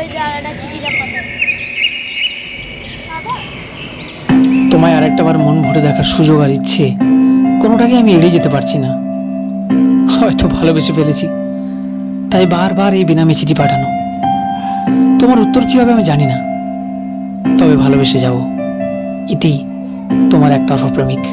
ওই জায়গাটা চিঠিটা পাঠাবো। তোমায় আরেকটা বার মন ভরে দেখার সুযোগ আর ইচ্ছে কোনোটাকে আমি এড়িয়ে যেতে পারছি না। হয়তো ভালোবেসে ফেলেছি, তাই বারবার এই বেনামে চিঠি পাঠানো। তোমার উত্তর কি হবে আমি জানি না, তবে ভালোবেসে যাব। ইতি, তোমার একতরফা প্রেমিক।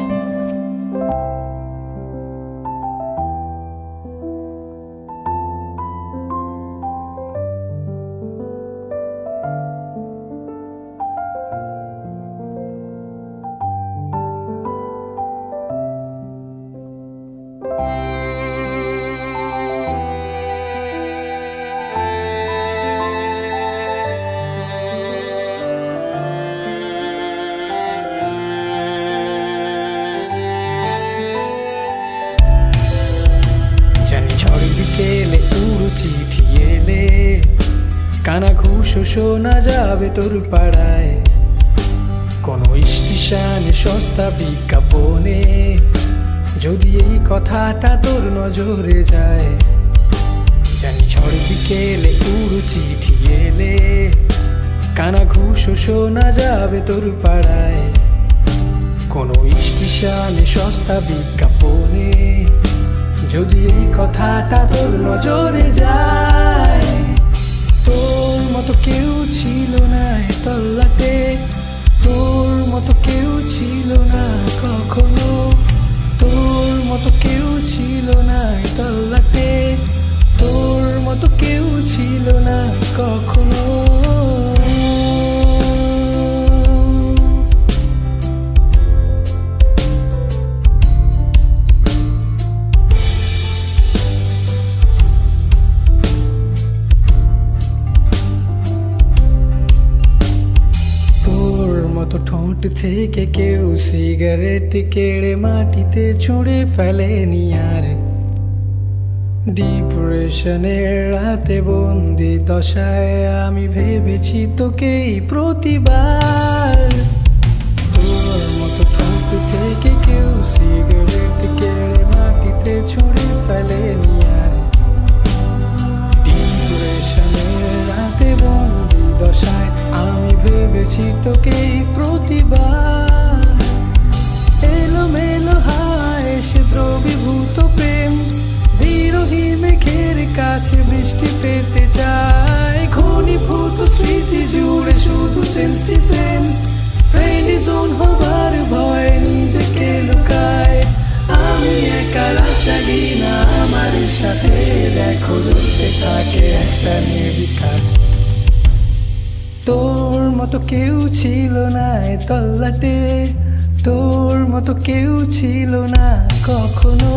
জানি ঝড় বিকেলে উড়ো চিঠি এলে কানা ঘুষ শোনা যাবে তোর পাড়ায়, কোনো স্টেশনে সস্তা বিজ্ঞাপনে যদি এই কথাটা তোর নজরে যায়। জানি ঝড় বিকেলে উড়ো চিঠি এলে কানা ঘুষ শোনা যাবে তোর পাড়ায়, কোনো স্টেশনে সস্তা বিজ্ঞাপনে যদি এই কথাটা তোর নজরে যায়। তোর মতো কেউ ছিল না এ তল্লাটে, তোর মতো কেউ ছিল না কখনো, তোর মতো কেউ ছিল না এ তল্লাটে, তোর মতো কেউ ছিল না কখনো। মতো ঠোঁট থেকে কেউ সিগারেট কেড়ে মাটিতে ছুঁড়ে ফেলেনি আর, ডিপ্রেশনের রাতে বন্দি দশায় আমি ভেবেছি তোকেই প্রতিবার। তোর মতো ঠোঁট থেকে কেউ সিগারেট কেড়ে মাটিতে ছুঁড়ে ফেলেনি আর, ডিপ্রেশনের রাতে বন্দি দশায় আমি ভেবেছি তোকেই প্রতিবার। এলো মেলো হায় এসে দ্রবীভূত প্রেম, বিরোহী মেঘের কাছে বৃষ্টি পেতে চায়, ঘনীভূত স্মৃতি জুড়ে শুধু সেন্স ডিফেন্স, ফ্রেন্ড জোন হবার ভয় নিজেকে লুকায়। আমি একা রাত জাগি না, আমার সাথে দেখো জ্বলতে থাকে একটা নির্বিকার। তোর মতো কেউ ছিল না এ তল্লাটে, তোর মতো কেউ ছিল না কখনো,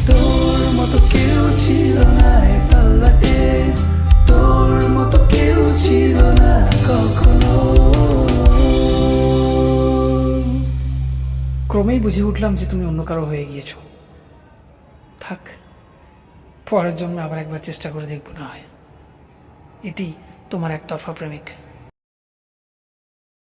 তোর মতো কেউ ছিল না এ তল্লাটে, তোর মতো কেউ ছিল না কখনো। ক্রমেই বুঝে উঠলাম যে তুমি অন্য কারো হয়ে গিয়েছো। থাক, পরের জন্মে আবার একবার চেষ্টা করে দেখবো না হয়। ইতি, তোমার একতরফা প্রেমিক।